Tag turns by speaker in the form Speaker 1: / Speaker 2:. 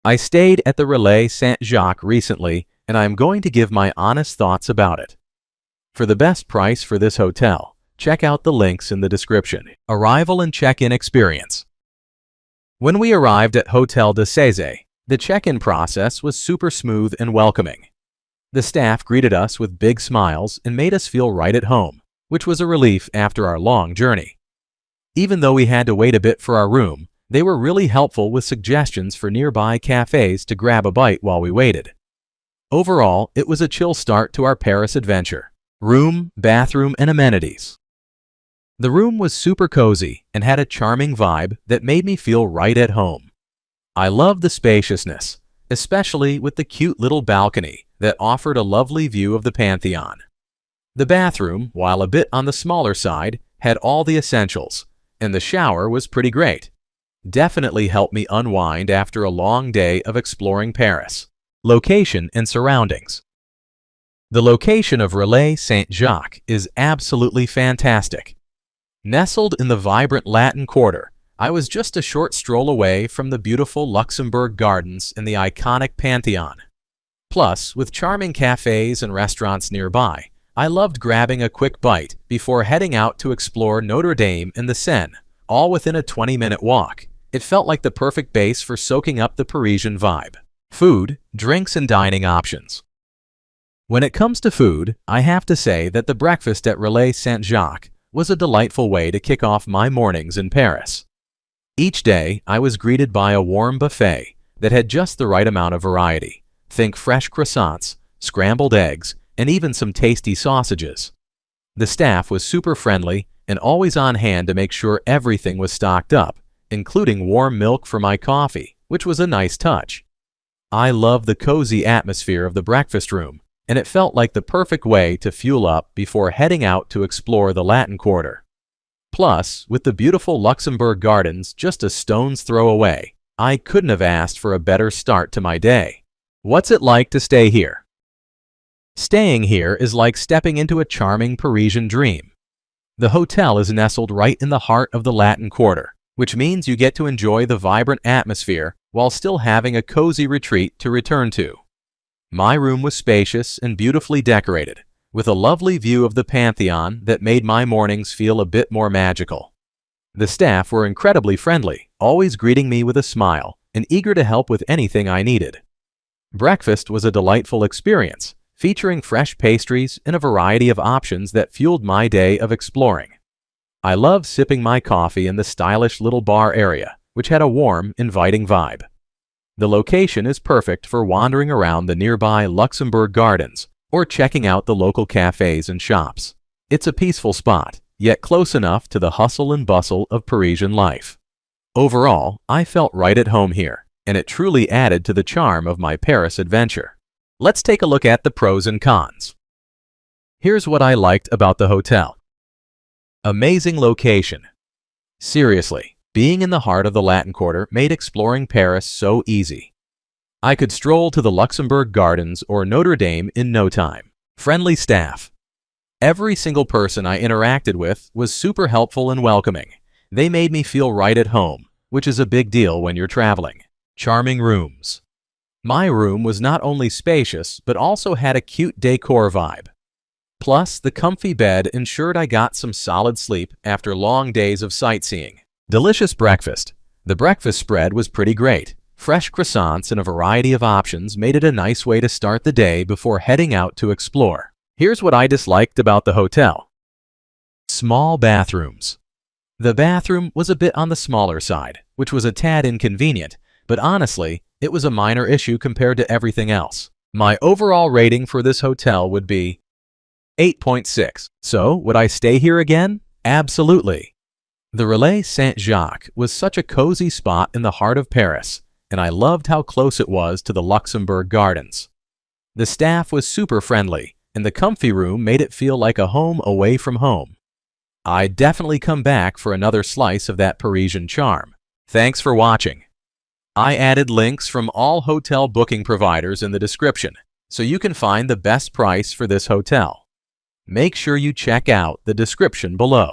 Speaker 1: I stayed at the Relais Saint Jacques recently, and I am going to give my honest thoughts about it. For the best price for this hotel, check out the links in the description. Arrival and check-in experience. When we arrived at Hotel de Cézanne, the check-in process was super smooth and welcoming. The staff greeted us with big smiles and made us feel right at home, which was a relief after our long journey. Even though we had to wait a bit for our room, they were really helpful with suggestions for nearby cafes to grab a bite while we waited. Overall, it was a chill start to our Paris adventure. Room, bathroom, and amenities. The room was super cozy and had a charming vibe that made me feel right at home. I loved the spaciousness, especially with the cute little balcony that offered a lovely view of the Pantheon. The bathroom, while a bit on the smaller side, had all the essentials, and the shower was pretty great. Definitely helped me unwind after a long day of exploring Paris. Location and surroundings. The location of Relais Saint Jacques is absolutely fantastic. Nestled in the vibrant Latin Quarter, I was just a short stroll away from the beautiful Luxembourg Gardens and the iconic Pantheon. Plus, with charming cafes and restaurants nearby, I loved grabbing a quick bite before heading out to explore Notre Dame and the Seine, all within a 20-minute walk. It felt like the perfect base for soaking up the Parisian vibe. Food, drinks, and dining options. When it comes to food, I have to say that the breakfast at Relais Saint Jacques was a delightful way to kick off my mornings in Paris. Each day, I was greeted by a warm buffet that had just the right amount of variety. Think fresh croissants, scrambled eggs, and even some tasty sausages. The staff was super friendly and always on hand to make sure everything was stocked up, including warm milk for my coffee, which was a nice touch. I love the cozy atmosphere of the breakfast room, and it felt like the perfect way to fuel up before heading out to explore the Latin Quarter. Plus, with the beautiful Luxembourg Gardens just a stone's throw away, I couldn't have asked for a better start to my day. What's it like to stay here? Staying here is like stepping into a charming Parisian dream. The hotel is nestled right in the heart of the Latin Quarter, which means you get to enjoy the vibrant atmosphere while still having a cozy retreat to return to. My room was spacious and beautifully decorated, with a lovely view of the Pantheon that made my mornings feel a bit more magical. The staff were incredibly friendly, always greeting me with a smile and eager to help with anything I needed. Breakfast was a delightful experience, featuring fresh pastries and a variety of options that fueled my day of exploring. I loved sipping my coffee in the stylish little bar area, which had a warm, inviting vibe. The location is perfect for wandering around the nearby Luxembourg Gardens or checking out the local cafes and shops. It's a peaceful spot, yet close enough to the hustle and bustle of Parisian life. Overall, I felt right at home here, and it truly added to the charm of my Paris adventure. Let's take a look at the pros and cons. Here's what I liked about the hotel. Amazing location. Seriously, being in the heart of the Latin Quarter made exploring Paris so easy. I could stroll to the Luxembourg Gardens or Notre Dame in no time. Friendly staff. Every single person I interacted with was super helpful and welcoming. They made me feel right at home, which is a big deal when you're traveling. Charming rooms. My room was not only spacious, but also had a cute decor vibe. Plus, the comfy bed ensured I got some solid sleep after long days of sightseeing. Delicious breakfast. The breakfast spread was pretty great. Fresh croissants and a variety of options made it a nice way to start the day before heading out to explore. Here's what I disliked about the hotel. Small bathrooms. The bathroom was a bit on the smaller side, which was a tad inconvenient, but honestly, it was a minor issue compared to everything else. My overall rating for this hotel would be 8.6. So, would I stay here again? Absolutely. The Relais Saint Jacques was such a cozy spot in the heart of Paris, and I loved how close it was to the Luxembourg Gardens. The staff was super friendly, and the comfy room made it feel like a home away from home. I'd definitely come back for another slice of that Parisian charm. Thanks for watching. I added links from all hotel booking providers in the description, so you can find the best price for this hotel. Make sure you check out the description below.